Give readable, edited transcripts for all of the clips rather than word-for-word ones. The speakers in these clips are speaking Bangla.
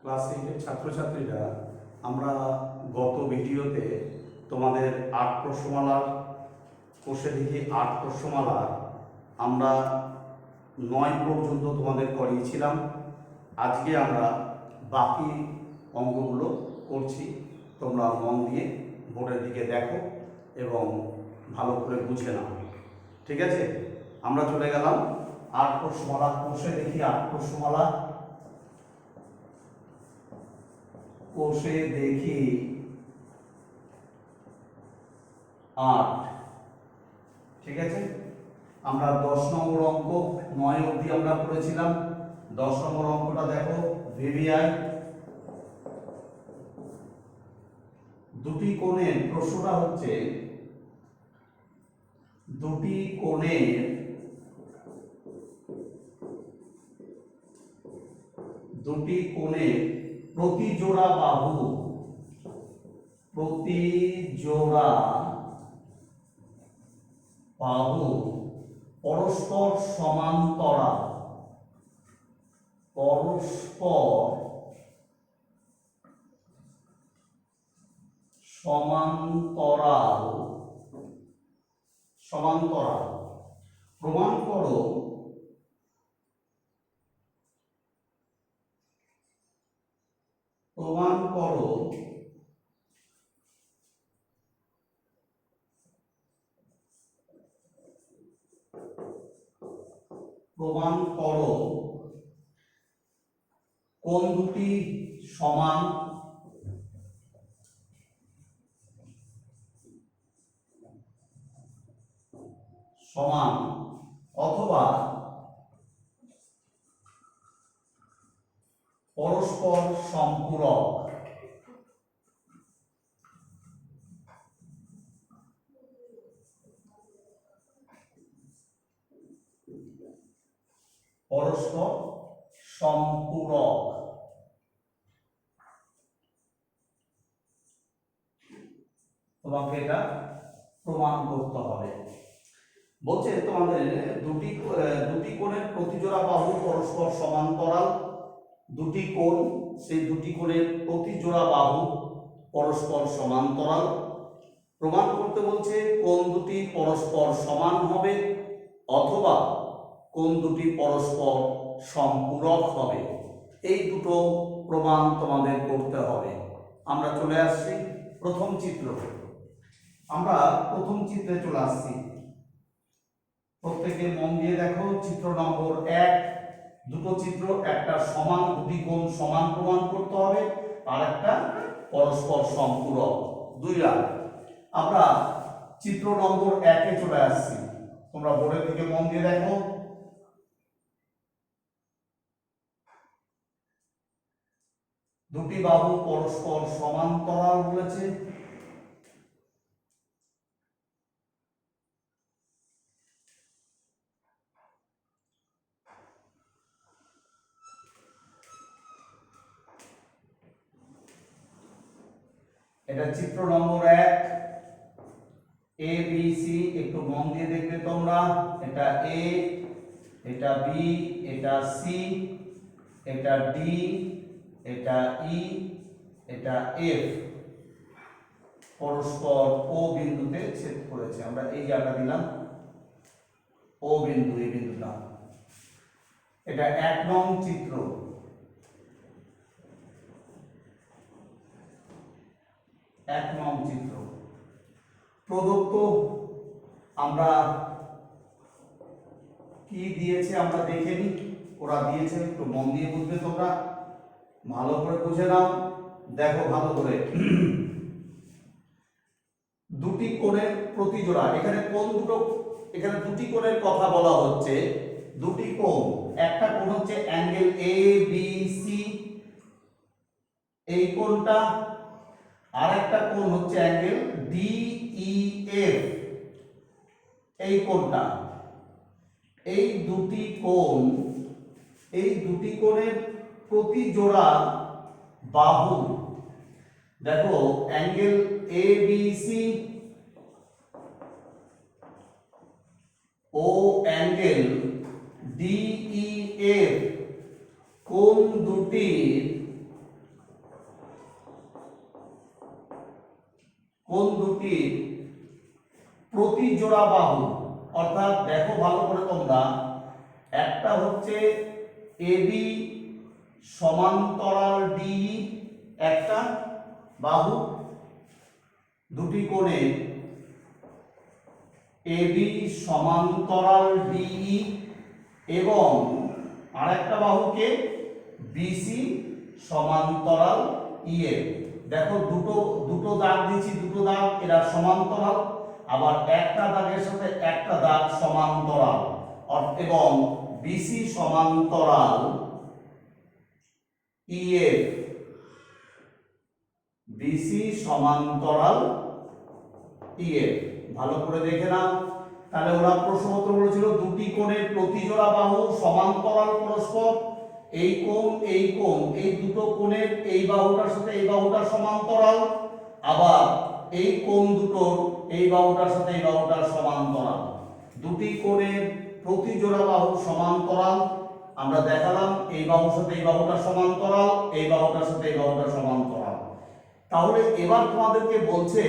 ক্লাস 8-এর ছাত্রছাত্রীরা, আমরা গত ভিডিওতে তোমাদের 8 প্রশ্নমালার কোষে দেখি 8 প্রশ্নমালা আমরা 9 পর্যন্ত তোমাদের করিয়েছিলাম। আজকে আমরা বাকি অঙ্কগুলো করছি। তোমরা মন দিয়ে বোর্ডের দিকে দেখো এবং ভালো করে বুঝে নাও, ঠিক আছে? আমরা চলে গেলাম 8 প্রশ্নমালা কোষে দেখি 8 প্রশ্নমালা কোষে দেখি 8, ঠিক আছে? আমরা 10 নম্বর অঙ্ক 9 অবধি আমরা পড়েছিলাম। 10 নম্বর অঙ্কটা দেখো, ভিভিআই দুটি কোণের, প্রশ্নটা হচ্ছে দুটি কোণের প্রতি জোড়া বাহু পরস্পর সমান্তরাল প্রমাণ করো কোণ দুটি সমান অথবা পরস্পর সম্পূরক। তোমাকে এটা প্রমাণ করতে হবে। বলছে তোমাদের দুটি কোণের প্রতি জোড়া বাহু পরস্পর সমান্তরাল, দুটি কোণ, সেই দুটি কোণের প্রতি জোড়া বাহু পরস্পর সমান্তরাল। প্রমাণ করতে বলছে কোণ দুটি পরস্পর সমান হবে অথবা কোণ দুটি পরস্পর সম্পূরক হবে। এই দুটো প্রমাণ তোমাদের করতে হবে। আমরা চলে আসছি প্রথম চিত্র। আমরা প্রথম চিত্রে চলে আসছি। প্রত্যেকে মন দিয়ে দেখো, চিত্র নম্বর 1। দুটো চিত্র, একটা সমান, দুটি কোণ সমান প্রমাণ করতে হবে, আর একটা পরস্পর সম্পূরক। 2 লাখ। আমরা চিত্র নম্বর 1-এ চলে আসছি। তোমরা বোর্ডের দিকে মন দিয়ে দেখো। দুটি বাহু পরস্পর সমান্তরাল বলেছে। এটা চিত্র নম্বর 1, এ বি সি। একটু মন দিয়ে দেখবে তোমরা। এটা এ, এটা বি, এটা সি, এটা ডি, এটা ই, এটা এফ। পরস্পর ও বিন্দুতে ছেদ করেছে। আমরা এই জায়গাটা দিলাম ও বিন্দু, এই বিন্দুটা। এটা 1 নং চিত্র। প্রদত্ত আমরা কি দিয়েছে আমরা দেখে নিই। ওরা দিয়েছে, একটু মন দিয়ে বুঝবে তোমরা, ভালো করে বুঝে নাও। দেখো ভালো করে। দুটি কোণের প্রতি জোড়া, এখানে কোণ দুটো, এখানে দুটি কোণের কথা বলা হচ্ছে। দুটি কোণ, একটা কোণ হচ্ছে অ্যাঙ্গেল এ বি সি, এই কোণটা, আর একটা কোণ হচ্ছে অ্যাঙ্গেল ডি ই এফ, এই কোণটা। এই দুটি কোণের প্রতি জোড়া বাহু, দেখো অ্যাঙ্গেল এ বি সি ও অ্যাঙ্গেল ডিইএফ কোণ দুটির কোন দুটি প্রতি জোড়া বাহু, অর্থাৎ দেখো ভালো করে তোমরা, একটা হচ্ছে এবি সমান্তরাল ডি, একটা বাহু, দুটি কোণে এবি সমান্তরাল ডিই এবং আরেকটা বাহুকে বিসি সমান্তরাল ইএ। দেখো দুটো দুটো দাগ দিয়েছি, দুটো দাগ এরা সমান্তরাল, আবার একটা দাগের সাথে একটা দাগ সমান্তরাল এবং বিসি সমান্তরাল ইএফ, বিসি সমান্তরাল ইএফ। ভালো করে দেখে নাও। তাহলে ওরা প্রশ্নপত্র বলেছিল দুটি কোণের প্রতি জোড়া বাহু সমান্তরাল পরস্পর, এই কোণ এই কোণ, এই দুটো কোণের এই বাহুটার সাথে এই বাহুটা সমান্তরাল, আবার এই কোণ দুটো এই বাহুটার সাথে এই বাহুটার সমান্তরাল। দুটি কোণের প্রতি জোড়া বাহু সমান্তরাল, আমরা দেখালাম এই বাহুর সাথে এই বাহুটা সমান্তরাল, এই বাহুটার সাথে এই বাহুটা সমান্তরাল। তাহলে এবার তোমাদেরকে বলছে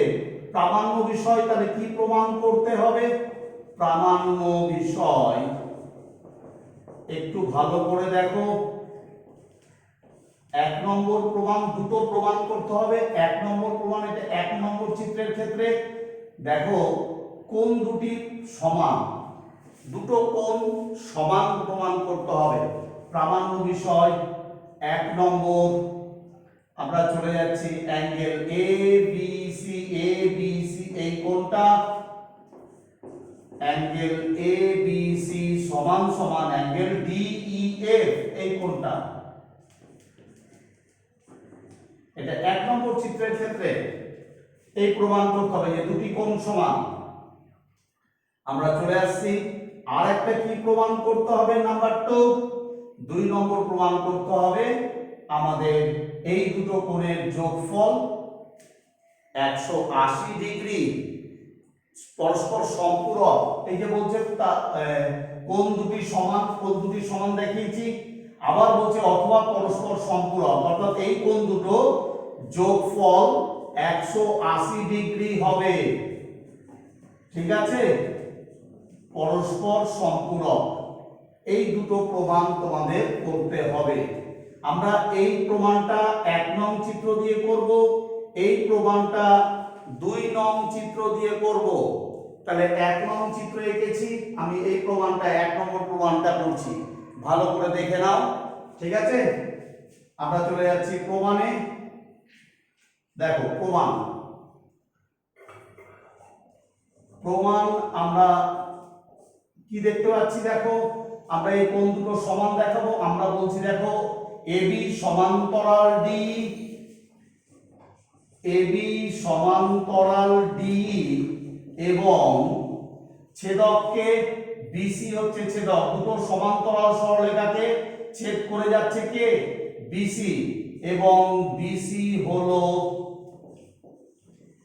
প্রামাণ্য বিষয়, তাহলে কি প্রমাণ করতে হবে? প্রামাণ্য বিষয় একটু ভালো করে দেখো। এক নম্বর প্রমাণ, দুটো প্রমাণ করতে হবে। এক নম্বর প্রমাণ, এটা এক নম্বর চিত্রের ক্ষেত্রে দেখো কোণ দুটি সমান, দুটো কোণ সমান প্রমাণ করতে হবে। প্রামাণ্য বিষয় এক নম্বর, আমরা চলে যাচ্ছি angle A B C, A B C এই কোণটা, অ্যাঙ্গেল এ বি সি সমান সমান অ্যাঙ্গেল ডি ই এফ এই কোণটা। এটা এক নম্বর চিত্রের ক্ষেত্রে এই প্রমাণ করতে হবে যে দুটি কোণ সমান। আমরা চলে আসছি আর একটা কি প্রমাণ করতে হবে, নাম্বার 2, 2 নম্বর প্রমাণ করতে হবে আমাদের এই দুটো কোণের যোগফল 180 ডিগ্রি পরস্পর সম্পূরক। এই যে বলছে কোণ দুটি সমান, কোণ দুটি সমান দেখিয়েছি, আবার বলছে অথবা পরস্পর সম্পূরক, অর্থাৎ এই কোণ দুটো যোগফল 180 ডিগ্রি হবে। ঠিক আছে, পরস্পর সম্পূরক, এই দুটো প্রমাণ তোমাদের করতে হবে। আমরা এই প্রমাণটা 1 নং চিত্র দিয়ে করব, এই প্রমাণটা 2 নং চিত্র দিয়ে করব। তাহলে 1 নং চিত্র এঁকেছি আমি, এই প্রমাণটা 1 নম্বর প্রমাণটা করছি, ভালো করে দেখে নাও। ঠিক আছে, আমরা চলে যাচ্ছি প্রমাণে। দেখো প্রমাণ, প্রমাণ আমরা কি দেখতে পাচ্ছি, দেখো আমরা এই কোণ দুটো সমান দেখাবো। আমরা বলছি দেখো এবি সমান্তরাল ডি, এবি সমান্তরাল ডি এবং ছেদককে বিসি হচ্ছে ছেদক, দুটো সমান্তরাল সরলরেখাকে ছেদ করে যাচ্ছে কে, বিসি, এবং বিসি হলো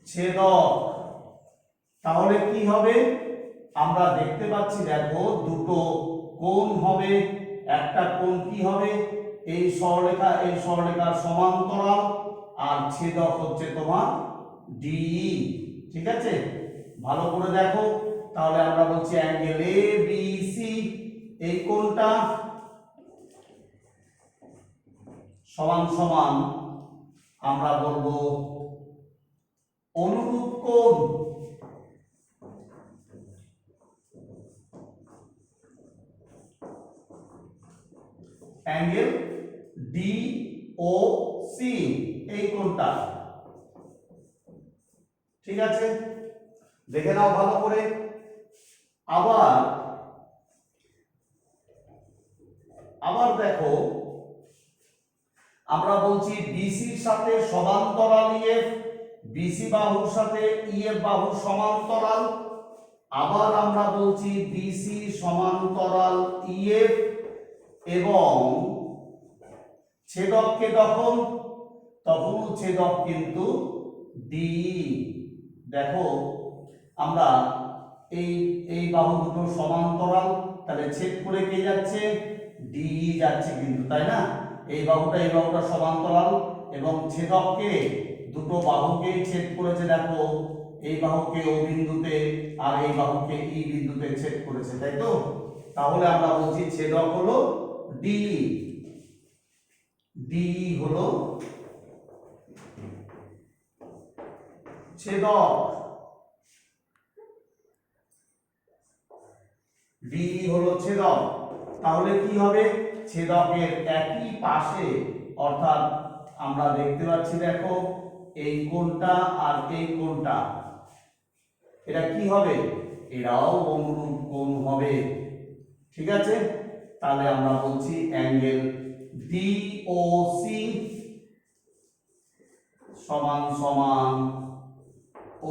ছেদক। তাহলে কি হবে, আমরা দেখতে পাচ্ছি দেখো দুটো কোণ হবে, একটা কোণ কি হবে, এই সরলরেখা এই সরলরেখার সমান্তরাল, আর ছেদক হচ্ছে তোমার ডিই। ঠিক আছে, ভালো করে দেখো। তাহলে আমরা বলছি অ্যাঙ্গেল এ বি সি এই কোণটা সমান সমান আমরা বলবো অনুরূপ কোণ, অ্যাঙ্গেল ডি ও সি এই কোণটা। ঠিক আছে, দেখে নাও ভালো করে। আবার আবার দেখো আমরা বলছি বিসির সাথে সমান্তরাল ইএফ, বিসি বাহুর সাথে ইএফ বাহু সমান্তরাল। আবার আমরা বলছি বিসি সমান্তরাল ইএফ এবং ছেদককে তখন ছেদক কিন্তু ডি। দেখো আমরা এই বাহু দুটো সমান্তরাল, তাহলে ছেদ করে কে যাচ্ছে, ডি যাচ্ছে কিন্তু, তাই না? এই বাহুটা সমান্তরাল এবং ছেদককে দুটো বাহুকেই ছেদ করেছে, দেখো এই বাহুকে ও বিন্দুতে আর এই বাহুকে ই বিন্দুতে ছেদ করেছে, তাই তো? তাহলে আমরা বলছি ছেদক হলো ডিই। ডিই হলো ছেদক, ডিই হলো ছেদক। তাহলে কি হবে, ছেদকের একই পাশে, অর্থাৎ আমরা দেখতে পাচ্ছি দেখো এই কোণটা আর এই কোণটা, এটা কি হবে, এরাও অনুরূপ কোণ হবে, ঠিক আছে? তাহলে আমরা বলছি অ্যাঙ্গেল ডিওসি সমান সমান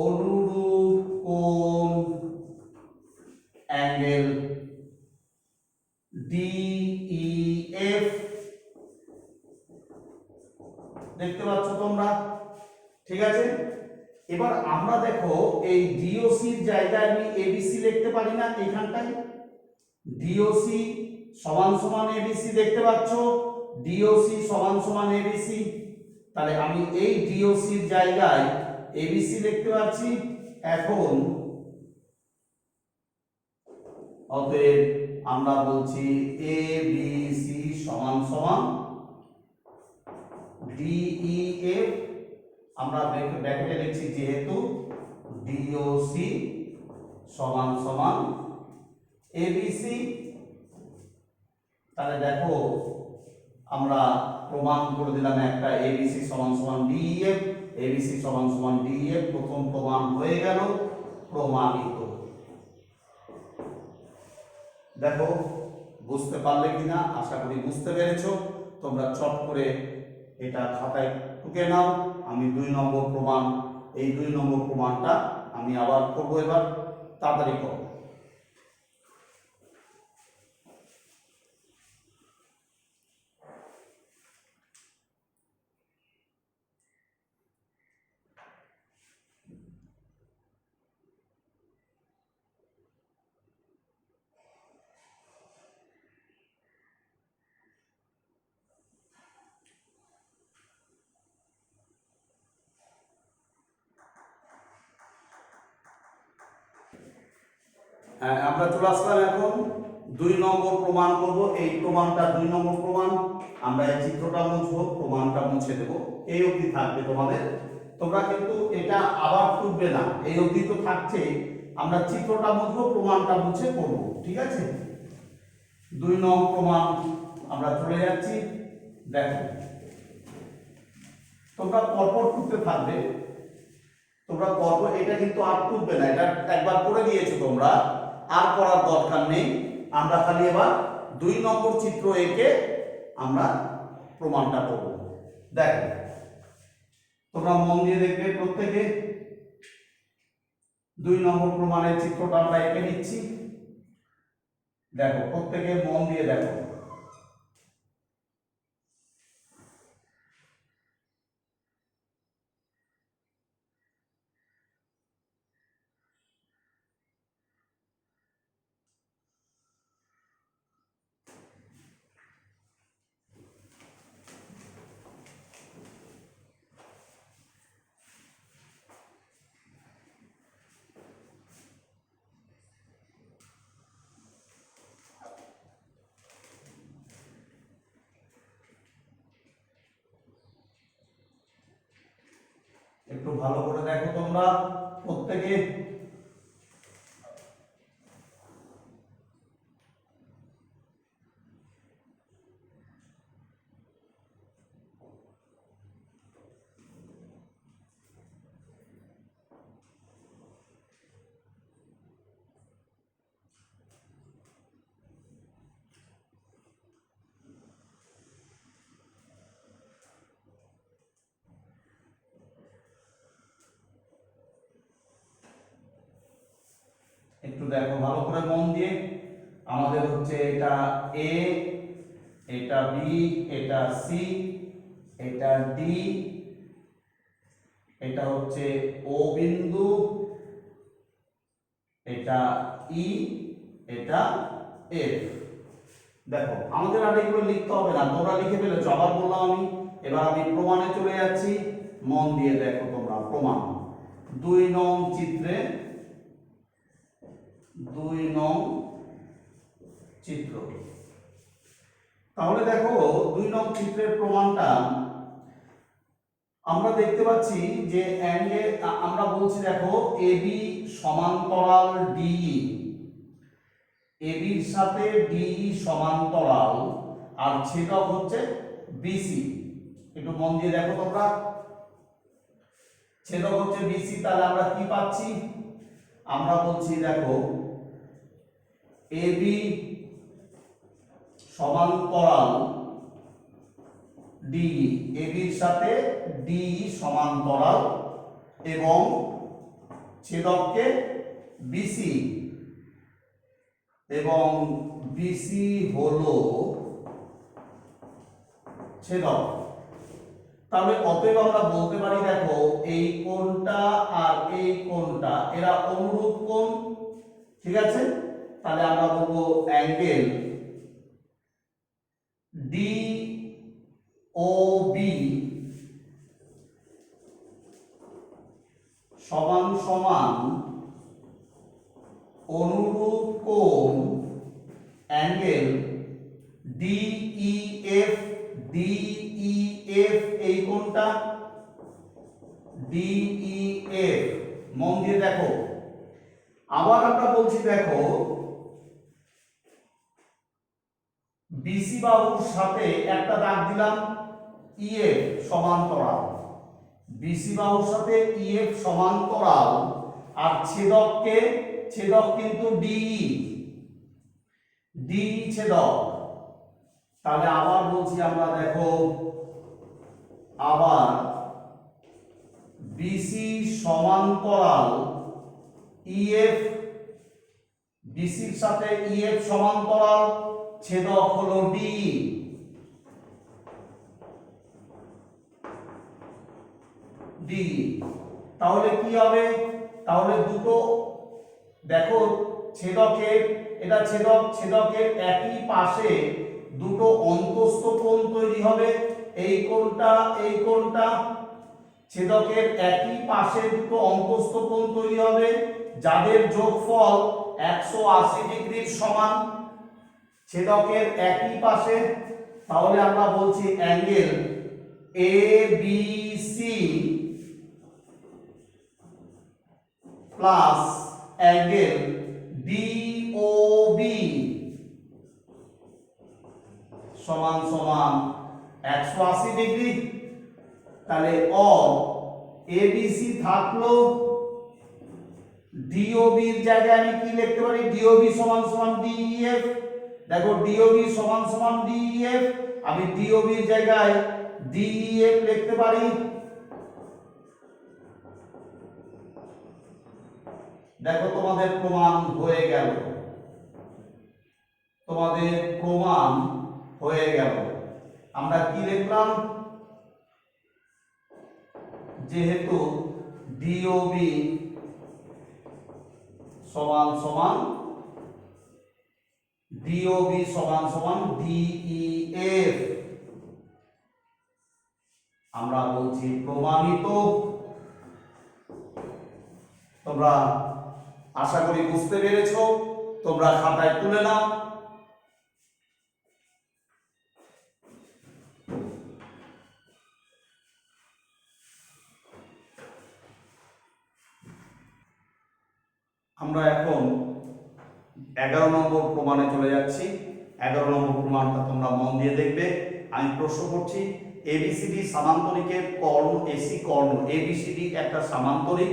অনুরূপ কোণ অ্যাঙ্গেল ডিইএফ। দেখতে পাচ্ছ তোমরা, ঠিক আছে? এবার আমরা দেখো এই ডিওসির জায়গায় আমি এবিসি লিখতে পারি না? এখানটায় ডিওসি সমান সমান এবিসি, দেখতে পাচ্ছ ডিওসি সমান সমান এবিসি। তাহলে আমি এই ডিওসির জায়গায় এবিসি লিখতে পারছি। এখন অতএব আমরা বলছি এবিসি সমান সমান ডিইএফ। আমরা ব্র্যাকেটে লিখছি যেহেতু ডিওসি সমান সমান এবিসি। তাহলে দেখো আমরা প্রমাণ করে দিলাম একটা, এবিসি সমান সমান ডিইএফ, এবিসি সমান সমান ডিইএফ, প্রথম প্রমাণ হয়ে গেল, প্রমাণিত। দেখো বুঝতে পারলে কিনা, আশা করি বুঝতে পেরেছো। তোমরা চট করে এটা খাতায় টুকে নাও। আমি 2 নম্বর প্রমাণ, এই 2 নম্বর প্রমাণটা আমি আবার করবো, এবার তাড়াতাড়ি করো। হ্যাঁ, আমরা চলে আসলাম এখন 2 নম্বর প্রমাণ করব। এই প্রমাণটা 2 নম্বর প্রমাণ। আমরা এই চিত্রটা মুছবো, প্রমাণটা মুছে দেব, এই অবধি থাকবে তোমাদের। তোমরা কিন্তু এটা আবার টুকবে না, এই অবধি তো থাকছে। আমরা চিত্রটা মুছবো, প্রমাণটা মুছে করব, ঠিক আছে? 2 নম্বর প্রমাণ আমরা চলে যাচ্ছি। দেখো তোমরা পরপর টুকতে থাকবে, তোমরা পরপর, এটা কিন্তু আর টুকবে না, এটা একবার করে দিয়েছো তোমরা, আর করার দরকার নেই। আমরা খালি এবার 2 নম্বর চিত্র এঁকে আমরা প্রমাণটা করব। দেখো তোমরা মন দিয়ে দেখবে প্রত্যেকে। 2 নম্বর প্রমাণের চিত্রটা আমরা এঁকে নিচ্ছি। দেখো প্রত্যেকে মন দিয়ে দেখো। একটু ভালো করে দেখো তোমরা প্রত্যেকে। একটু দেখো ভালো করে মন দিয়ে। আমাদের হচ্ছে এটা এ, এটা বি, এটা সি, এটা ডি, এটা হচ্ছে ও বিন্দু, এটা ই, এটা এফ। দেখো আমাদের আর এগুলো লিখতে হবে না, তোমরা লিখে ফেলেছো। আবার বললাম আমি, এবার আমি প্রমাণে চলে যাচ্ছি। মন দিয়ে দেখো তোমরা প্রমাণ 2 নং চিত্রে 2 নং চিত্র। তাহলে দেখো 2 নং চিত্রের প্রমাণটা আমরা দেখতে পাচ্ছি যে অ্যাঙ্গেল আমরা বলছি দেখো এবি সমান্তরাল ডিই, এবির সাথে ডিই সমান্তরাল আর ছেদক হচ্ছে বিসি। একটু মন দিয়ে দেখো তোমরা, ছেদক হচ্ছে বিসি, তাহলে আমরা কি পাচ্ছি? আমরা বলছি দেখো এবি সমান্তরাল ডিই, এবির সাথে ডিই সমান্তরাল এবং ছেদককে বিসি, এবং বিসি হলো ছেদক। তাহলে অতএব আমরা বলতে পারি দেখো এই কোণটা আর এই কোণটা এরা অনুরূপ কোণ, ঠিক আছে? তাহলে আমরা বলবো অ্যাঙ্গেল ডি ও বি সমান সমান অনুরূপ কোণ অ্যাঙ্গেল ডিইএফ, ডিইএফ এই কোণটা ডিইএফ, মন দিয়ে দেখো। আবার আমরা বলছি দেখো বিসি বাহুর সাথে একটা দাগ দিলাম ইএফ সমান্তরাল, বিসি বাহুর সাথে ইএফ সমান্তরাল আর ছেদককে, ছেদক কিন্তু ডিই, ডিই ছেদক। তাহলে আবার বলছি আমরা দেখো আবার বিসি সমান্তরাল ইএফ, বিসির সাথে ইএফ সমান্তরাল, ছেদক হলো ডিই। ডিই তাহলে কি হবে? তাহলে দুটো দেখো ছেদকের, এটা ছেদক, ছেদকের একই পাশে দুটো অন্তস্থ কোণ তৈরি হবে, এই কোণটা এই কোণটা, ছেদকের একই পাশে দুটো অন্তস্থ কোণ তৈরি হবে যাদের যোগফল 180 ডিগ্রির সমান, ছেদকের একই পাশে। তাহলে আমরা বলছি angle A B C plus angle D O B সমান সমান 180 ডিগ্রি। তাহলে এবিসি থাকলো, ডিওবি এর জায়গায় আমি কি লিখতে পারি? ডিওবি সমান সমান ডিইএফ। দেখো ডিওবি সমান সমান ডিইএফ, আমি ডিওবি এর জায়গায় ডিইএফ লিখতে পারি। দেখো তোমাদের প্রমাণ হয়ে গেল, তোমাদের প্রমাণ হয়ে গেল। আমরা কি লিখলাম? যেহেতু ডিওবি সমান সমান ডিওবি সমান সমান ডিইএফ, আমরা বলছি প্রমাণিত। তোমরা আশা করি বুঝতে পেরেছো। তোমরা খাতায় তুলে নাও। আমরা এখন 11 নম্বর প্রমাণে চলে যাচ্ছি। 11 নম্বর প্রমাণটা তোমরা মন দিয়ে দেখবে। আমি প্রশ্ন করছি, এবিসিডি সামান্তরিকের কর্ণ এসি কর্ণ, এবিসিডি একটা সামান্তরিক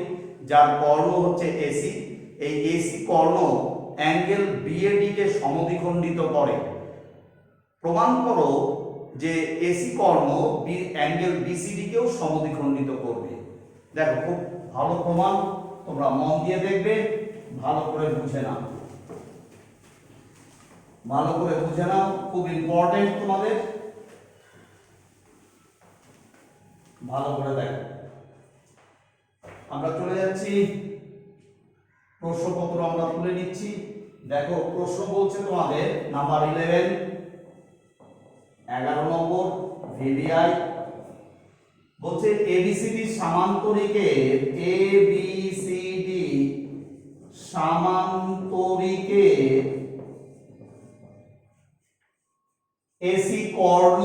যার কর্ণ হচ্ছে এসি, এই এসি কর্ণ অ্যাঙ্গেল বিএডি কে সমদ্বিখণ্ডিত করে। প্রমাণ করো যে এসি কর্ণ অ্যাঙ্গেল বিসিডি কেও সমদ্বিখণ্ডিত করবে। দেখো খুব ভালো প্রমাণ, তোমরা মন দিয়ে দেখবে, ভালো করে বুঝে নাও, ভালো করে বুঝে নাও, খুব ইম্পর্টেন্ট তোমাদের, ভালো করে দেখো। আমরা চলে যাচ্ছি প্রশ্নপত্র, আমরা তুলে নিচ্ছি। দেখো প্রশ্ন বলছে তোমাদের নাম্বার 11, 11 নম্বর ভিভিআই বলছে এবিসিডি সামান্তরিকের এবিসিডি সামান্তরিকের এসি কর্ণ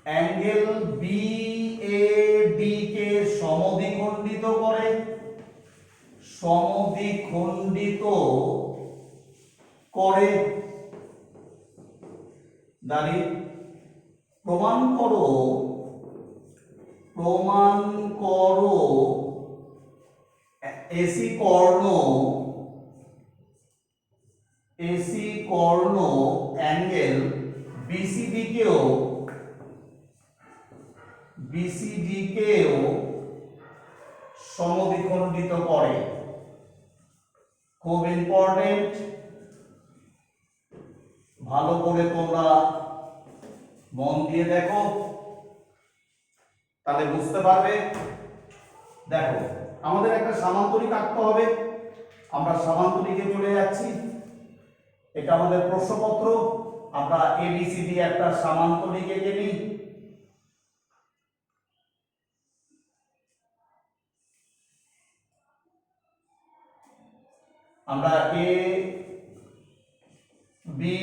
অ্যাঙ্গেল বিএডি কে সমদ্বিখণ্ডিত করে দাঁড়িয়ে প্রমাণ করো এসি কর্ণ অ্যাঙ্গেল বিসিডি কেও সমদ্বিখণ্ডিত করে। খুব ইম্পর্টেন্ট, ভালো করে তোমরা মন দিয়ে দেখো, তাহলে বুঝতে পারবে। দেখো, আমাদের একটা সামান্তরিক আঁকতে হবে, আমরা সামান্তরিকে চলে যাচ্ছি। এটা আমাদের প্রশ্নপত্র, আমরা এবিসিডি একটা সামান্তরিক এঁকে নিই। আমরা এ বি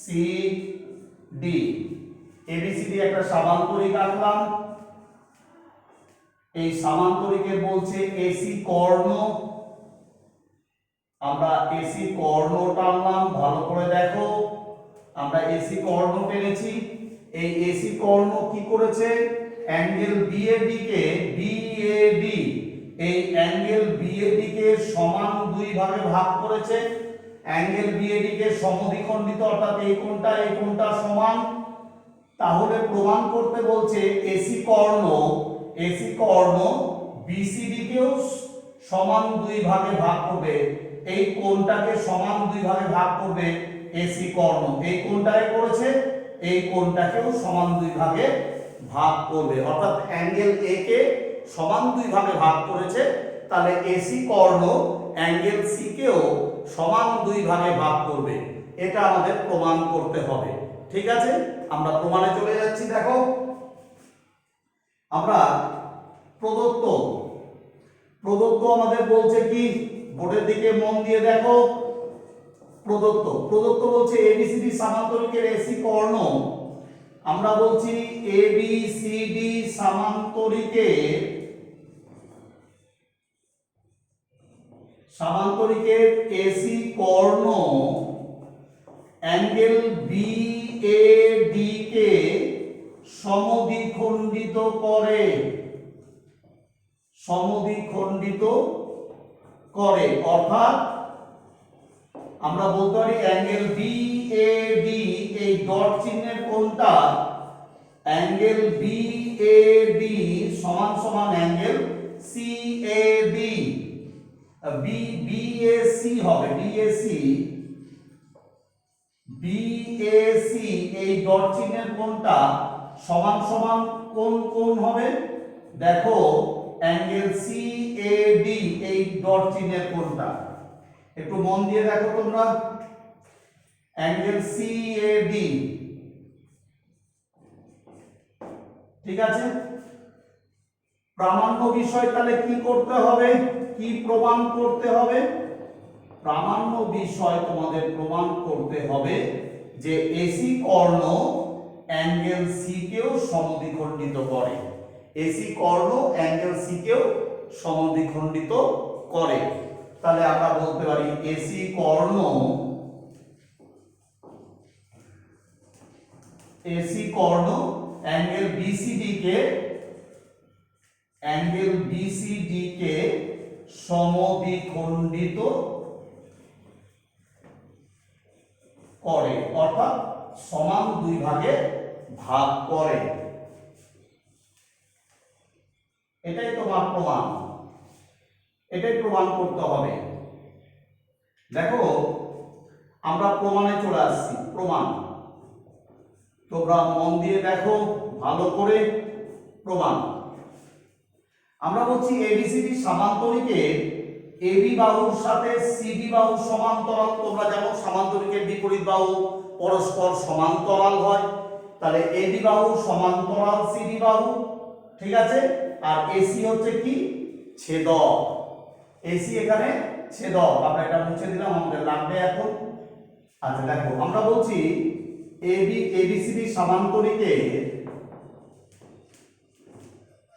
সি ডি এবিসিডি একটা সামান্তরিক আঁকলাম। এই সামান্তরিকে বলছে এসি কর্ণ, আমরা এসি কর্ণ টানলাম। ভালো করে দেখো, আমরা এসি কর্ণ টেনেছি। এই এসি কর্ণ কি করেছে? অ্যাঙ্গেল বিএডি এই অ্যাঙ্গেল বিএডি কে সমান দুই ভাগে ভাগ করেছে। অ্যাঙ্গেল বিএডি কে সমদ্বিখণ্ডিত, অর্থাৎ এই কোণটা সমান। তাহলে প্রমাণ করতে বলছে এসি কর্ণ বিসিডি কেও সমান দুই ভাগে ভাগ করবে। এই কোণটাকে সমান দুই ভাগে ভাগ করবে এসি কর্ণ। এই কোণটাকে করেছে, এই কোণটাকেও সমান দুই ভাগে ভাগ করবে, অর্থাৎ অ্যাঙ্গেল এ কে সমান দুই ভাগে ভাগ করেছে। তাহলে এসি কর্ণ অ্যাঙ্গেল সি কেও সমান দুই ভাগে ভাগ করবে। এটা আমাদের প্রমাণ করতে হবে। ঠিক আছে, আমরা প্রমাণে চলে যাচ্ছি। দেখো, আমরা প্রদত্ত আমাদের বলছে কি, বোর্ডের দিকে মন দিয়ে দেখো। প্রদত্ত বলছে এবিসিডি সামান্তরিকের এসি কর্ণ, আমরা বলছি এবিসিডি সামান্তরিকের এসি কর্ণ অ্যাঙ্গেল বিএডি কে সমদ্বিখণ্ডিত করে, অর্থাৎ আমরা বলতে পারি অ্যাঙ্গেল বিএডি, এই ডট চিহ্নের কোণটা অ্যাঙ্গেল বিএডি সমান সমান অ্যাঙ্গেল সিএডি। বিএসি হবে, বিএসি এই ডট চিহ্নের কোণটা সমান সমান কোণ হবে? দেখো, অ্যাঙ্গেল সিএডি এই ডট চিহ্নের কোণটা, একটু মন দিয়ে দেখো তোমরা। অ্যাঙ্গেল সিএডি, ঠিক আছে। প্রামাণ্য বিষয় তাহলে কি করতে হবে, কি প্রমাণ করতে হবে? প্রামাণ্য বিষয় তোমাদের প্রমাণ করতে হবে যে এসি কর্ণ অ্যাঙ্গেল সি কেও সমদ্বিখণ্ডিত করে। এসি কর্ণ অ্যাঙ্গেল সি কেও সমদ্বিখণ্ডিত করে। তাহলে আমরা বলতে পারি এসি কর্ণ অ্যাঙ্গেল বিসিডি কে সমদ্বিখণ্ডিত করে, অর্থাৎ সমান দুই ভাগে ভাগ করে। এটাই তোমার প্রমাণ, এটাই প্রমাণ করতে হবে। দেখো, আমরা প্রমাণে চলে আসছি। প্রমাণ তোমরা মন দিয়ে দেখো ভালো করে। প্রমাণ আমরা বলছি এবিসিডি সামান্তরিকের এবি বাহুর সাথে সিডি বাহু সমান্তরাল। তোমরা জানো সামান্তরিকের বিপরীত বাহু পরস্পর সমান্তরাল হয়, তাহলে এবি বাহু সমান্তরাল সিডি বাহু, ঠিক আছে। আর এসি হচ্ছে কি, ছেদক। এসি এখানে ছেদক, আমরা এটা মুছে দিলাম, আমাদের লাগবে এখন। আচ্ছা দেখো, আমরা বলছি এবিসিডি সামান্তরিকে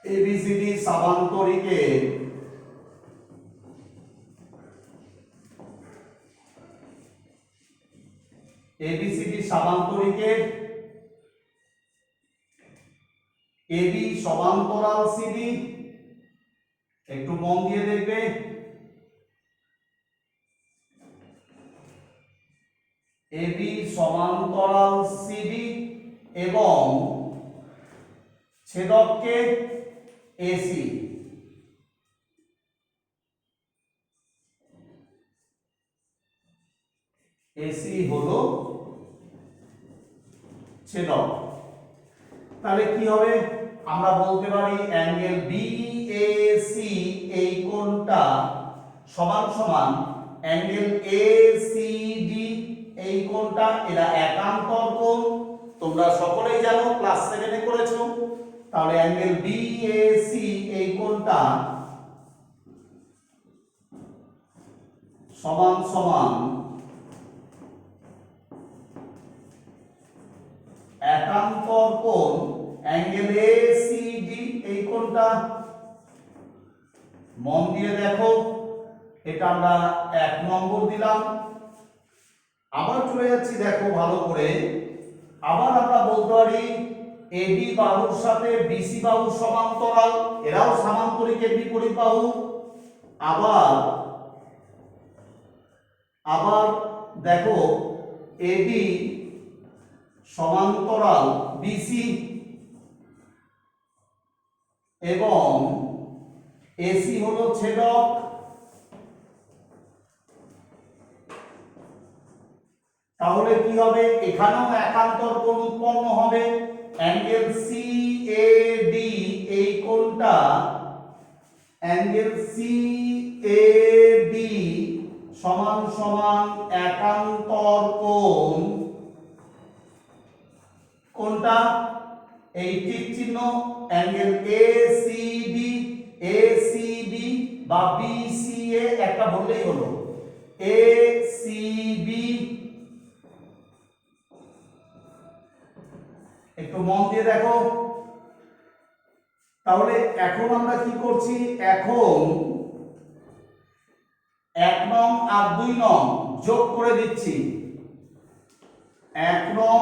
এবিসিডি সামান্তরিকে এবিসিডি সামান্তরিকে এবি সমান্তরাল সিডি, একটু মন দিয়ে দেখবে, এবি সমান্তরাল সিডি এবং ছেদককে এসি। এসি হলো ছেদক। তাহলে কি হবে, আমরা বলতে পারি অ্যাঙ্গেল বিএসি এই কোণটা সমান সমান অ্যাঙ্গেল এসিডি এই কোণটা, এরা একান্তর কোণ, তোমরা সকলেই জানো, ক্লাস 7 এ করেছো। তাহলে অ্যাঙ্গেল বিএসি এই কোণটা সমান সমান একান্তর কোণ অ্যাঙ্গেল এসিডি এই কোণটা। মন দিয়ে দেখো, এটা আমরা 1 নম্বর দিলাম। আবার চলে যাচ্ছি, দেখো ভালো করে, আবার আমরা বলতে পারি এবি বাহুর সাথে বিসি বাহু সমান্তরাল, এরাও সামান্তরিকের বিপরীত বাহু। আবার দেখো এবি সমান্তরাল বিসি এবং এসি হলো ছেদক। তাহলে কি হবে, এখানেও একান্তর কোণ উৎপন্ন হবে, অ্যাঙ্গেল সিএডি এই কোণটা, অ্যাঙ্গেল সিএডি সমান সমান একান্তর কোণ, কোনটা, এই টিক চিহ্ন, অ্যাঙ্গেল এসিডি, এসিবি বা বিসিএ একটা বললেই হলো, এসিবি। একটু মন দিয়ে দেখো, তাহলে এখন আমরা কি করছি, এখন 1 নং আর 2 নং যোগ করে দিচ্ছি, 1 নং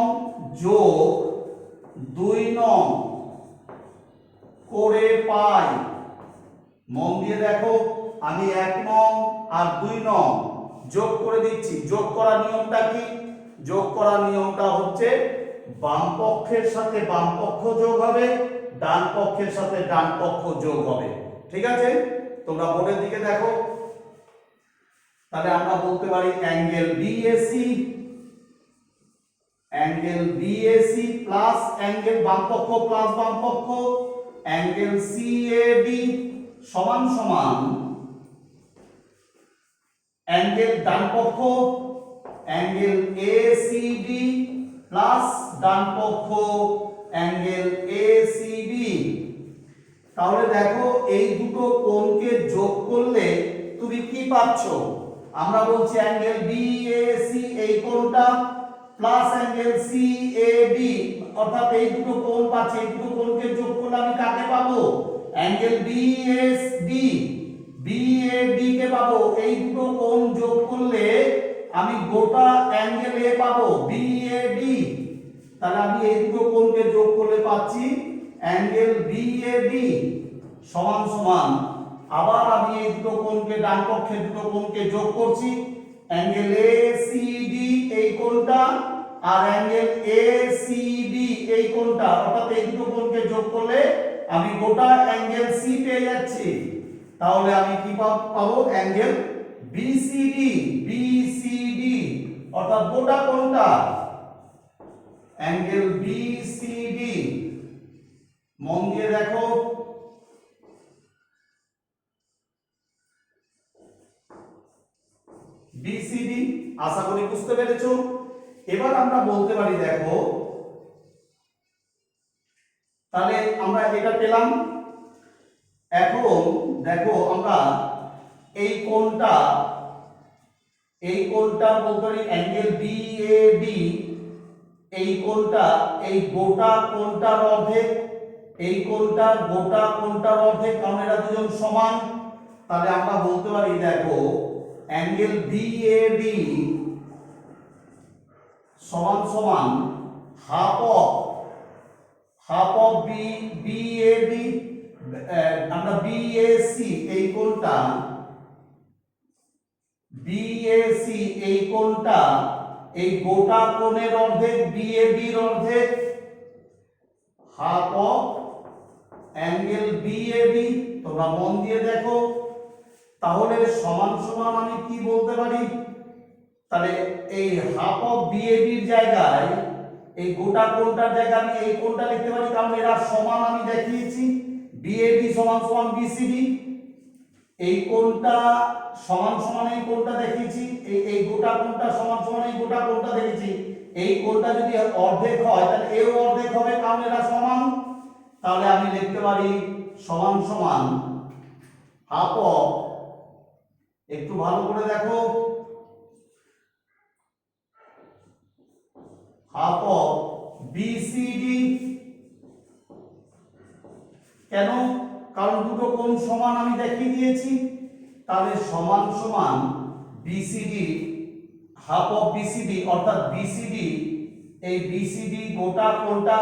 যোগ 2 নং করে পাই। মন দিয়ে দেখো, আমি 1 নং আর 2 নং যোগ করে দিচ্ছি। যোগ করার নিয়মটা কি, যোগ করার নিয়মটা হচ্ছে বাম পক্ষের সাথে বাম পক্ষ যোগ হবে, ডান পক্ষের সাথে ডান পক্ষ যোগ হবে, ঠিক আছে। তোমরা বোর্ডের দিকে দেখো, তাহলে আমরা বলতে পারি angle BAC, angle BAC plus angle বাম পক্ষ প্লাস বাম পক্ষ, অ্যাঙ্গেল সিএডি সমান সমান অ্যাঙ্গেল ডান পক্ষ অ্যাঙ্গেল এসিডি প্লাস ডান পক্ষ অ্যাঙ্গেল এসিবি। তাহলে দেখো, এই দুটো কোণকে যোগ করলে তুমি কি পাচ্ছ, আমরা বলছি অ্যাঙ্গেল বিএসি এই কোণটা প্লাস অ্যাঙ্গেল সিএডি, অর্থাৎ এই দুটো কোণ পাচ্ছি, এই দুটো কোণকে যোগ করলে আমি কাকে পাবো, অ্যাঙ্গেল বিএসডি, বিএডি কে পাবো। এই দুটো কোণ যোগ করলে আমি গোটা অ্যাঙ্গেল এ পাবো, বিএডি। তাহলে আমি এই দুটো কোণকে যোগ করলে পাচ্ছি অ্যাঙ্গেল বিএডি সমান সমান, আবার আমি এই দুটো কোণকে ডান পক্ষে দুটো কোণকে যোগ করছি, অ্যাঙ্গেল এসিডি এই কোণটা আর অ্যাঙ্গেল এসিবি এই কোণটা, অর্থাৎ এই দুটো কোণকে যোগ করলে আমি গোটা অ্যাঙ্গেল সি পেয়ে যাচ্ছি। তাহলে আমি কি পাবো, অ্যাঙ্গেল বিসিডি, বিসিডি অর্থাৎ গোটা কোণটা, অ্যাঙ্গেল বিসিডি। মন দিয়ে দেখো, বিসিডি আশা করি বুঝতে পেরেছো। এবার আমরা বলতে পারি দেখো, তাহলে আমরা এটা পেলাম। এখন দেখো আমরা এই কোণটা বলতে পারি অ্যাঙ্গেল বিএডি, এই কোণটা এই গোটা কোণটার অর্ধেক, এই কোণটা গোটা কোণটার অর্ধেক, কারণ এরা দুজন সমান। তাহলে আমরা বলতে পারি দেখো অ্যাঙ্গেল বিএডি সমান সমান হাফ অফ বিএডি, আমরা বিএসি এই কোণটা, বিএসি এই কোণটা এই গোটা কোণের অর্ধেক, বিএডির অর্ধেক, হাফ অফ অ্যাঙ্গেল বিএডি। তোমরা মন দিয়ে দেখো, তাহলে সমান সমান আমি কি বলতে পারি, তাহলে এই হাফ অফ বিএডির জায়গায় এই গোটা কোণটার জায়গায় আমি এই কোণটা লিখতে পারি, কারণ এরা সমান আমি দেখিয়েছি। বিএডি সমান সমান বিসিডি, এই কোণটা সমান সমান এই কোণটা দেখিয়েছি, এই গোটা কোণটা সমান সমান এই গোটা কোণটা দেখেছি। এই কোণটা যদি অর্ধেক হয় তাহলে এও অর্ধেক হবে, কারণ এরা সমান। তাহলে আমি লিখতে পারি সমান সমান হাফ অফ, একটু ভালো করে দেখো, হাফ অফ বিসিডি। কেন? কারণ দুটো কোণ সমান আমি দেখিয়ে দিয়েছি। তাহলে সমান সমান বিসিডি, হাফ অফ বিসিডি, অর্থাৎ বিসিডি, এই বিসিডি গোটা কোণটা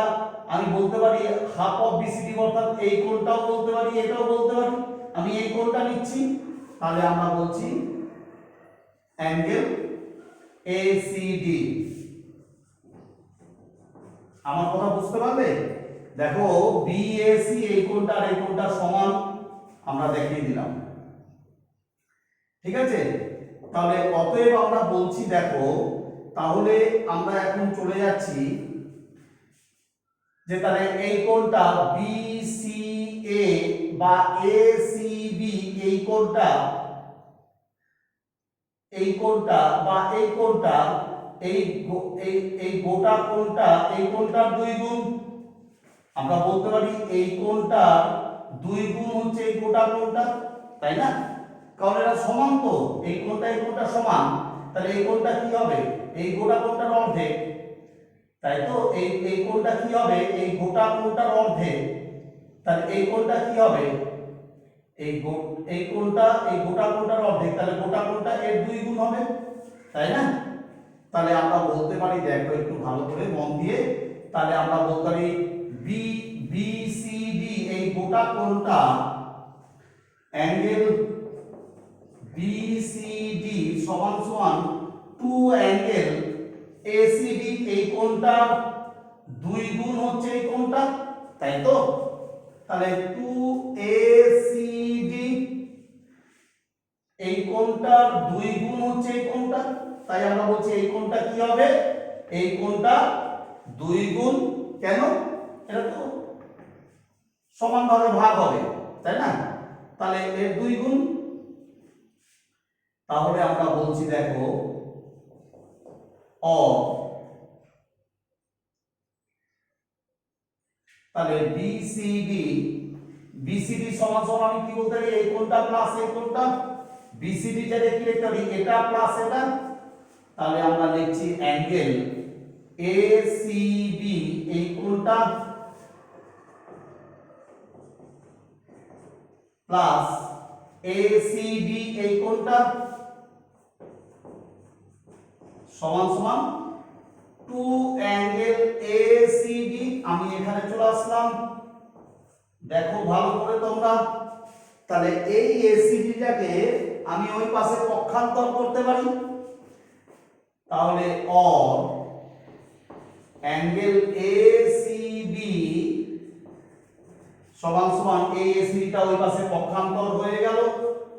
আমি বলতে পারি হাফ অফ বিসিডি, অর্থাৎ এই কোণটাও বলতে পারি, এটাও বলতে পারি। আমি এই কোণটা নিচ্ছি, তাহলে আমরা বলছি অ্যাঙ্গেল এসিডি। আমার কথা বুঝতে পারলে? দেখো বিএসি এই কোণটা আর এই কোণটা সমান, আমরা দেখিয়ে দিলাম। ঠিক আছে, তাহলে অতএব আমরা বলছি দেখো, তাহলে আমরা এখন চলে যাচ্ছি যে তাহলে এই কোণটা বিসিএ বা এসিবি, এই কোণটা বা এই কোণটা এই গোটা কোণটা এই কোণটার 2 গুণ। আমরা বলতে পারি এই কোণটার 2 গুণ হচ্ছে এই গোটা কোণটা, তাই না? কারণ এরা সমান তো, এই কোণটা সমান। তাহলে এই কোণটা কি হবে? এই গোটা কোণটার অর্ধেক, তাই তো? এই কোণটা কি হবে? এই গোটা কোণটার অর্ধেক। তাহলে এই কোণটা কি হবে? এই কোণটা এই গোটা কোণটার অর্ধেক, তাহলে গোটা কোণটা এর 2 গুণ হবে, তাই না? তাহলে আমরা বলতে পারি দেখো একটু ভালো করে মন দিয়ে, তাহলে আমরা বলতে পারি বিসিডি এই গোটা কোণটা অ্যাঙ্গেল বিসিডি সমান সমান 2 অ্যাঙ্গেল এসিডি, এই কোণটার 2 গুণ হচ্ছে এই কোণটা, তাই তো? তাহলে 2 এসিডি এই কোণটার 2 গুণ হচ্ছে এই কোণটা, তাই আমরা বলছি এই কোণটা কি হবে? এই কোণটা 2 গুণ। কেন? এটা তো সমানভাবে ভাগ হবে, তাই না? তাহলে এর 2 গুণ। তাহলে আমরা বলছি দেখো তাহলে বিসিডি সমান সমান আমি কি বলতে পারি? এই কোণটা প্লাস এই কোণটা, বিসিডি জায়গায় কি লিখতে পারি? এটা প্লাস এটা। তাহলে আমরা লিখছি অ্যাঙ্গেল এসিবি এই কোণটা প্লাস এসিডি এই কোণটা সমান সমান 2 অ্যাঙ্গেল এসিডি। আমি এখানে চলে আসলাম, দেখো ভালো করে তোমরা। তাহলে এই এসিডিটাকে আমি ওই পাশে পক্ষান্তর করতে পারি, তাহলে অ্যাঙ্গেল এসিবি সমান সমান এই এসিডিটা ওই পাশে পক্ষান্তর হয়ে গেল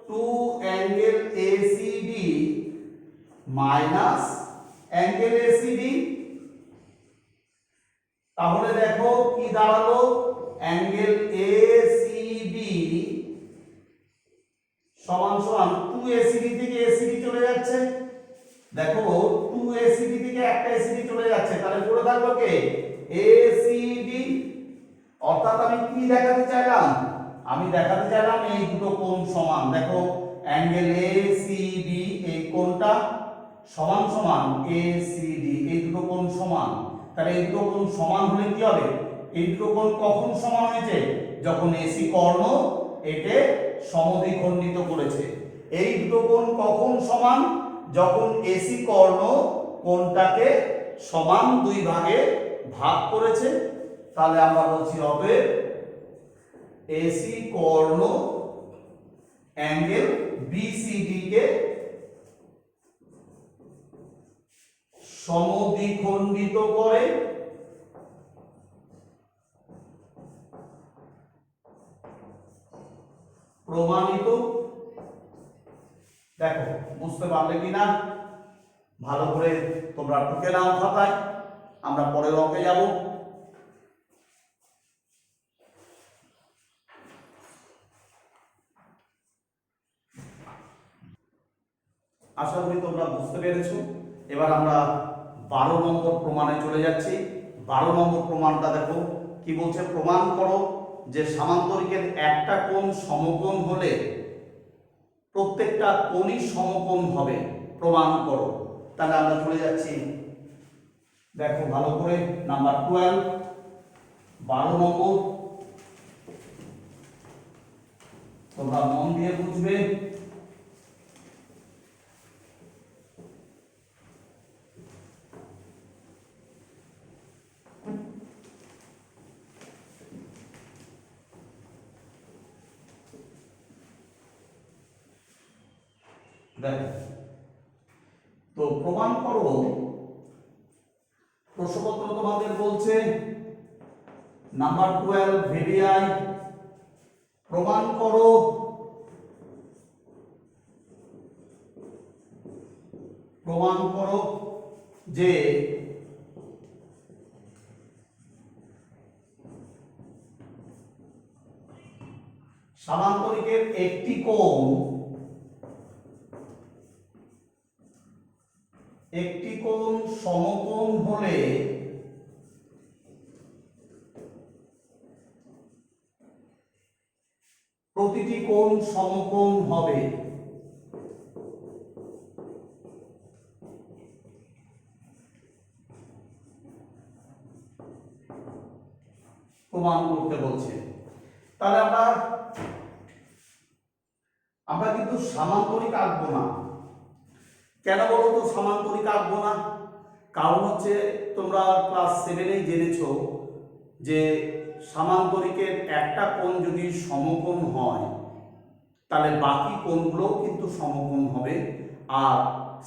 2 angle ACD minus angle ACD. তাহলে দেখো কি দাঁড়ালো? অ্যাঙ্গেল এসিবি সমান সমান 2 এসিডি থেকে এসিডি চলে যাচ্ছে। দেখো 2 এসিডি থেকে একটা এসিডি যাচ্ছে, তাহলে পড়ে থাকলো কে? এসিডি। অর্থাৎ আমি কি দেখাতে চাইলাম? আমি দেখাতে চাইলাম এই দুটো কোণ সমান। দেখো অ্যাঙ্গেল এসিবি, এই কোণটা সমান সমান এসিডি, এই দুটো কোণ সমান। তাহলে এই দুটো কোণ সমান হলে কি হবে? এই দুটো কোণ কখন সমান হয়েছে? যখন এসি কর্ণ একে সমদ্বিখণ্ডিত করেছে। এই দুটো কোণ কখন সমান? যখন এসি কর্ণ কোণটাকে সমান দুই ভাগে ভাগ করেছে। তাহলে আমরা বলছি হবে এসি কর্ণ অ্যাঙ্গেল বিসিডি কে সমদ্বিখণ্ডিত করে। প্রমাণিত। দেখো বুঝতে পারলে কিনা? ভালো করে তোমরা টুকে নাও খাতায়, আমরা পরের অঙ্কে যাব। আশা করি তোমরা বুঝতে পেরেছো। এবার আমরা 12 নম্বর প্রমাণে চলে যাচ্ছি। 12 নম্বর প্রমাণটা দেখো কি বলছে। প্রমাণ করো যে সামান্তরিকের একটা কোণ সমকোণ হলে প্রত্যেকটা কোণই সমকোণ হবে। প্রমাণ করো। তাহলে আমরা চলে যাচ্ছি, দেখো ভালো করে, নাম্বার 12, 12 নম্বর। তোমরা মন দিয়ে বুঝবে। দেখো তো প্রমাণ করো, প্রশ্নপত্র তোমাদের বলছে নাম্বার 12 ভিডিআই প্রমাণ করো যে সামান্তরিকের একটি কোণ সমকোণ হলে প্রতিটি কোণ সমকোণ হবে। প্রমাণ করতে বলছে। তাহলে আমরা কিন্তু সামান্তরিক আঁকবো না। কেন বলো তো সামান্তরিক আঁকবো না? কারণ হচ্ছে তোমরা ক্লাস 7-এই জেনেছো যে সামান্তরিকের একটা কোণ যদি সমকোণ হয় তাহলে বাকি কোণগুলোও কিন্তু সমকোণ হবে, আর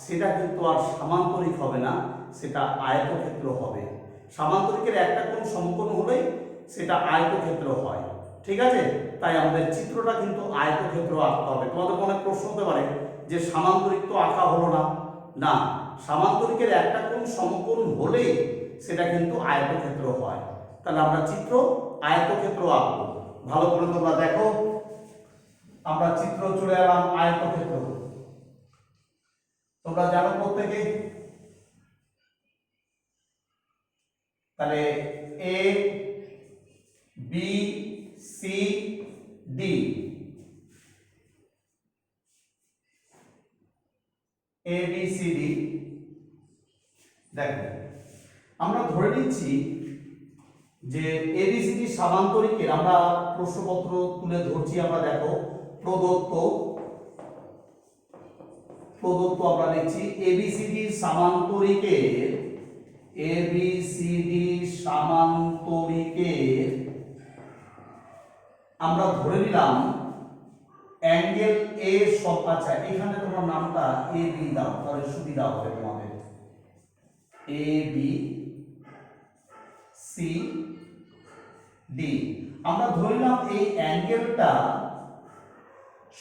সেটা কিন্তু আর সামান্তরিক হবে না, সেটা আয়তক্ষেত্র হবে। সামান্তরিকের একটা কোণ সমকোণ হলেই সেটা আয়তক্ষেত্র হয়। ঠিক আছে? তাই আমাদের চিত্রটা কিন্তু আয়তক্ষেত্র আঁকতে হবে। তোমাদের মনে প্রশ্ন হতে পারে যে সামান্তরিক তো আঁকা হলো না। না, সামান্তরিকের একটা কোণ সমকোণ হলেই সেটা কিন্তু আয়তক্ষেত্র হয়। তাহলে আমরা চিত্র আয়তক্ষেত্র আঁকবো। ভালো করে তোমরা দেখো, আমরা চিত্র চলে এলাম আয়তক্ষেত্র। তোমরা জানো প্রত্যেকে। তাহলে এ বি সি ডি, এ বি সি ডি। দেখো আমরা ধরে নিচ্ছি যে এবিসিডি সামান্তরিকের, আমরা প্রশ্নপত্র তুলে ধরছি। আমরা দেখো প্রদত্ত আমরা লিখছি এবিসিডি সামান্তরিকের, আমরা ধরে নিলাম অ্যাঙ্গেল এ সব। আচ্ছা এখানে তোমার নামটা এ বি দাও, তাহলে সুবিধা হবে তোমাদের। এ বি সি ডি আমরা ধরলাম এই অ্যাঙ্গেলটা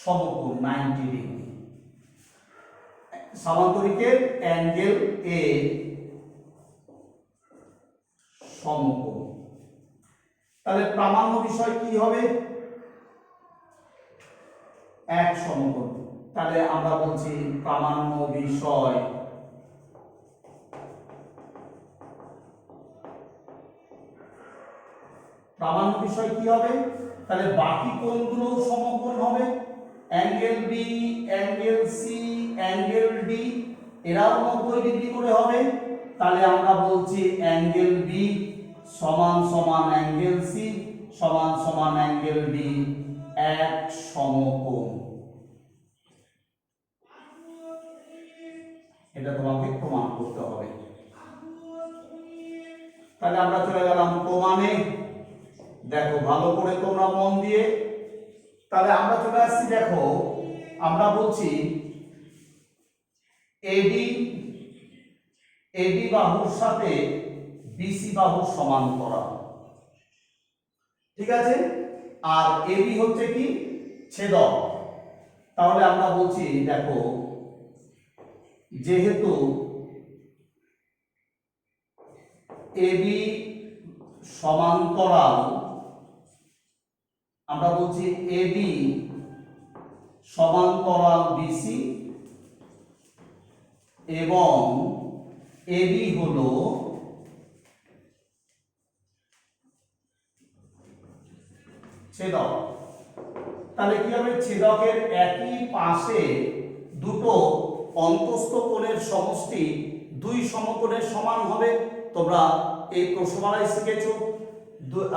সমকোণ 90 ডিগ্রি। সামান্তরিকের অ্যাঙ্গেল এ সমকোণ। তাহলে প্রামাণ্য বিষয় কি হবে? এক সমকোণ। তাহলে আমরা বলছি প্রামাণ্য বিষয় প্রামাণ্য বিষয় কি হবে, তাহলে বাকি কোণগুলো সমকোণ হবে, angle B, angle C, angle D এরাও 90 ডিগ্রি করে হবে। তাহলে আমরা বলছি অ্যাঙ্গেল বি সমান সমান অ্যাঙ্গেল সি সমান সমান অ্যাঙ্গেল ডি এক সমকোণ। এটা তোমাকে প্রমাণ করতে হবে। তাহলে আমরা চলে গেলাম প্রমাণে। দেখো ভালো করে তোমরা মন দিয়ে, তাহলে আমরা চলে আসছি। দেখো আমরা বলছি এডি বাহুর সাথে বিসি বাহুর সমান্তরাল, ঠিক আছে। আর এবি হচ্ছে কি ছেদক। তাহলে আমরা বলছি দেখো যেহেতু এবি সমান্তরাল, আমরা বলছি এবি সমান্তরাল বিসি এবং এবি হলো ছেদক। তাহলে কি হবে, ছেদকের একই পাশে দুটো অন্তস্থ কোণের সমষ্টি দুই সমকোণের সমান হবে। তোমরা এই প্রশ্নমালায় শিখেছো,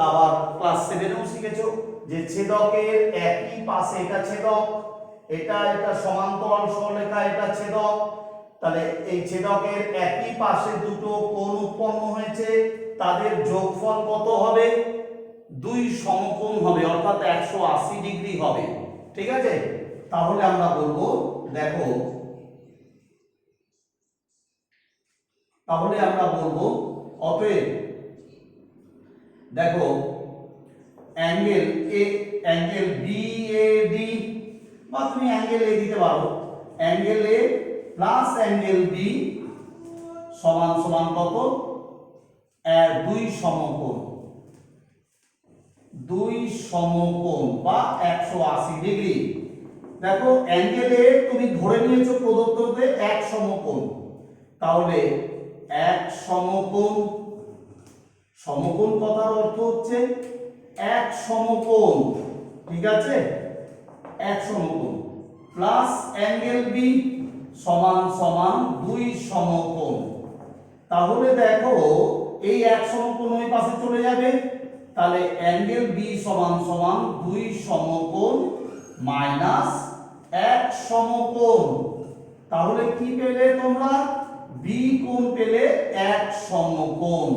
আবার ক্লাস 7এও শিখেছো যে ছেদকের একই পাশে, এটা ছেদক, এটা সমান্তরাল সরলরেখা, এটা ছেদক। তাহলে এই ছেদকের একই পাশে দুটো কোণ উৎপন্ন হয়েছে, তাদের যোগফল কত হবে, দুই সমকোণ হবে, অর্থাৎ 180 ডিগ্রি হবে, ঠিক আছে। তাহলে আমরা বলবো দেখো, তাহলে আমরা বলবো অতএব দেখো angle A, angle B A D, বা তুমি অ্যাঙ্গেল এ দিতে পারো, angle A plus angle B সমান সমান কত, দুই সমকোণ, দুই সমকোণ বা 180 ডিগ্রি। দেখো অ্যাঙ্গেল এ তুমি ধরে নিয়েছো প্রদত্ততে এক সমকোণ, তাহলে এক সমকোণ, সমকোণ কথার অর্থ হচ্ছে এক সমকোণ, ঠিক আছে, এক সমকোণ প্লাস অ্যাঙ্গেল বি সমান সমান দুই সমকোণ। তাহলে দেখো এই এক সমকোণ ওই পাশে চলে যাবে, তাহলে অ্যাঙ্গেল বি সমান সমান দুই সমকোণ মাইনাস এক সমকোণ। তাহলে কি পেলে তোমরা, বি কোণ পেলে এক সমকোণ।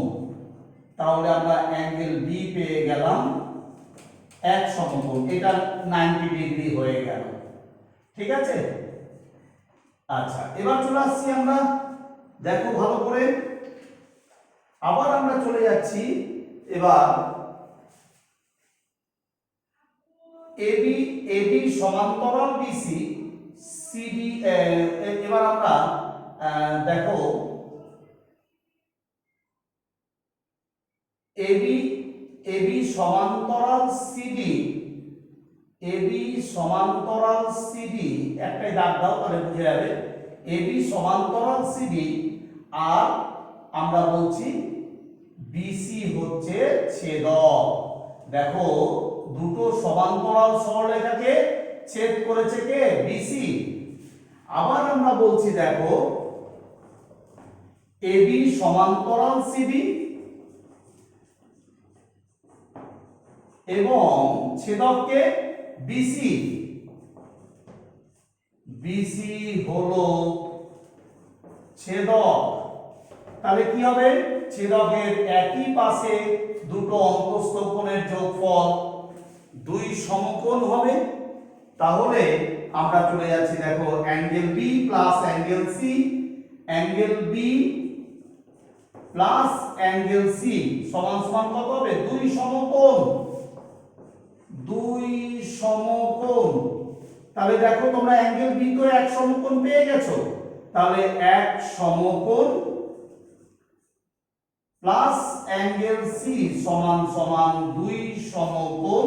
তাহলে আমরা অ্যাঙ্গেল বি পেয়ে গেলাম এক সমকোণ, এটা 90 ডিগ্রি হয়ে গেল, ঠিক আছে। আচ্ছা এবার চলে আসছি আমরা, দেখো ভালো করে, আবার আমরা চলে যাচ্ছি এবার এবি সমান্তরাল বিসি সিডি। এবার আমরা দেখো এবি সমান্তরাল সিডি, এবি সমান্তরাল সিডি, একটাই দাগ দাও তাহলে বুঝে যাবে, এবি সমান্তরাল সিডি, আর আমরা বলছি বিসি হচ্ছে ছেদক। দেখো দুটো সমান্তরাল সরলরেখাকে ছেদ করেছে কে, বিসি। আবার আমরা বলছি দেখো এবি সমান্তরাল সিডি এবং ছেদককে বিসি, বিসি হলো ছেদক। তাহলে কি হবে, ছেদকের একই পাশে দুটো অন্তস্থ কোণের যোগফল দুই সমকোণ হবে। তাহলে আমরা চলে যাচ্ছি দেখো angle B plus angle C, angle B plus angle C সমান সমান কত হবে, দুই সমকোণ, দুই সমকোণ। তাহলে দেখো তোমরা অ্যাঙ্গেল বি তো এক সমকোণ পেয়ে গেছো, তাহলে এক সমকোণ প্লাস অ্যাঙ্গেল সি সমান সমান দুই সমকোণ।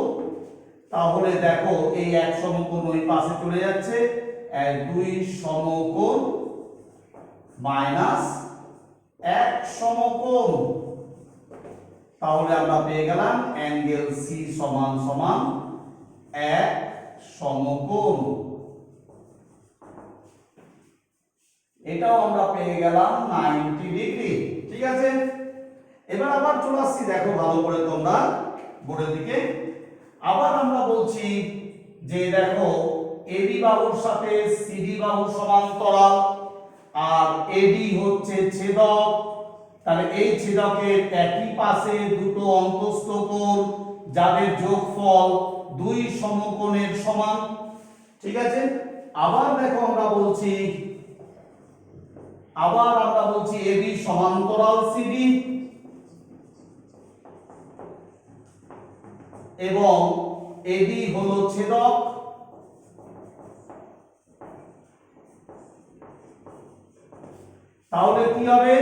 তাহলে দেখো এই এক সমকোণ ওই পাশে চলে যাচ্ছে, দুই সমকোণ মাইনাস এক সমকোণ। তাহলে আমরা পেয়ে গেলাম অ্যাঙ্গেল সি সমান সমান এক সমকোণ। এটাও আমরা পেয়ে গেলাম 90 ডিগ্রি। ঠিক আছে, এবার আবার চলে আসছি, দেখো ভালো করে তোমরা বোর্ডের দিকে। আবার আমরা বলছি যে দেখো এবি বাহুর সাথে সিডি বাহু সমান্তরাল, আর এডি হচ্ছে ছেদক। তাহলে এই ছেদকের একই পাশে দুটো অন্তস্থ কোণ যাদের যোগফল দুই সমকোণের সমান। ঠিক আছে, আবার দেখো আমরা বলছি এবি সমান্তরাল সিডি এবং এডি হলো ছেদক। তাহলে কি হবে,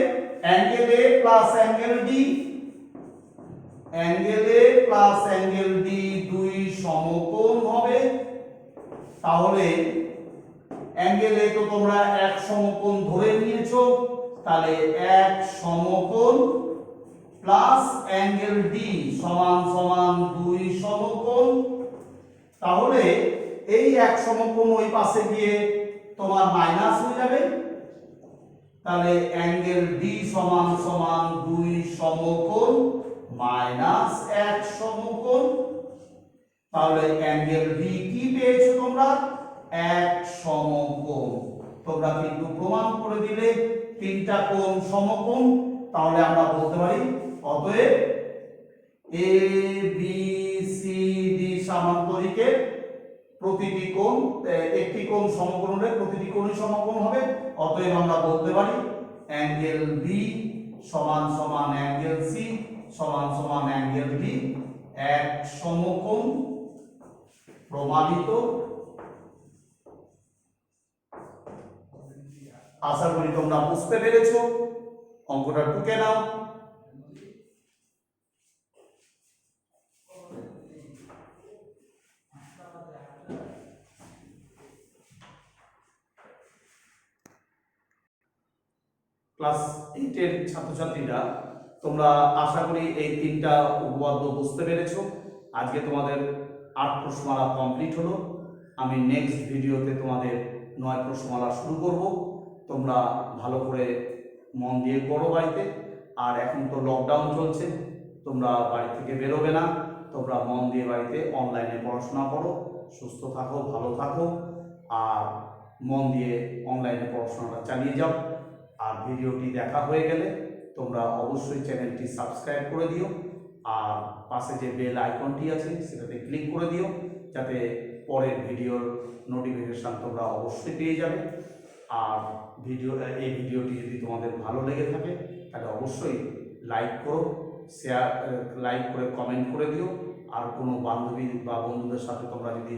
angle A plus angle D, angle A plus angle D দুই সমকোণ হবে। তাহলে অ্যাঙ্গেল এ তো তোমরা এক সমকোণ ধরে নিয়েছো, তাহলে এক সমকোণ প্লাস অ্যাঙ্গেল ডি সমান সমান দুই সমকোণ। তাহলে এই এক সমকোণ ওই পাশে গিয়ে তোমার মাইনাস হয়ে যাবে, তাহলে অ্যাঙ্গেল ডি সমান সমান দুই সমকোণ মাইনাস এক সমকোণ। তাহলে অ্যাঙ্গেল ডি কি পেয়েছো তোমরা, এক সমকোণ। তোমরা কিন্তু প্রমাণ করে দিলে তিনটা কোণ সমকোণ। তাহলে আমরা বলতে পারি অতএব এ বি সি ডি সামান্তরিকের প্রতিটি কোণ, একটি কোণ সমকোণ হলে প্রতিটি কোণই সমকোণ হবে। অতএব আমরা বলতে পারি অ্যাঙ্গেল বি সমান সমান অ্যাঙ্গেল সি সমান সমান অ্যাঙ্গেল ডি এক সমকোণ। প্রমাণিত। আশা করি তোমরা বুঝতে পেরেছো। অঙ্কটা টুকে নাও। ক্লাস 8 এর ছাত্রছাত্রীরা, তোমরা আশা করি এই তিনটা উপপাদ্য বুঝতে পেরেছো। আজকে তোমাদের 8 প্রশ্নমালা কমপ্লিট হলো। আমি নেক্সট ভিডিওতে তোমাদের 9 প্রশ্নমালা শুরু করব। তোমরা ভালো করে মন দিয়ে পড়ো বাড়িতে। আর এখন তো লকডাউন চলছে, তোমরা বাড়ি থেকে বেরোবে না। তোমরা মন দিয়ে বাড়িতে অনলাইনে পড়াশোনা করো। সুস্থ থাকো, ভালো থাকো, আর মন দিয়ে অনলাইনে পড়াশোনাটা চালিয়ে যাও। আর ভিডিওটি দেখা হয়ে গেলে তোমরা অবশ্যই চ্যানেলটি সাবস্ক্রাইব করে দিও, আর পাশে যে বেল আইকনটি আছে সেটাতে ক্লিক করে দিও, যাতে পরের ভিডিওর নোটিফিকেশন তোমরা অবশ্যই পেয়ে যাবে। আর এই ভিডিওটি যদি তোমাদের ভালো লেগে থাকে তাহলে অবশ্যই লাইক করো, লাইক করে কমেন্ট করে দিও। আর কোনো বান্ধবী বা বন্ধুদের সাথে তোমরা যদি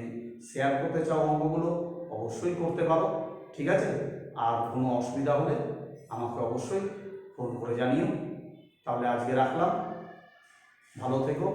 শেয়ার করতে চাও অঙ্কগুলো, অবশ্যই করতে পারো। ঠিক আছে, আর কোনো অসুবিধা হলে আমাকে অবশ্যই ফোন করে জানিও। তাহলে আজকে রাখলাম, ভালো থেকো।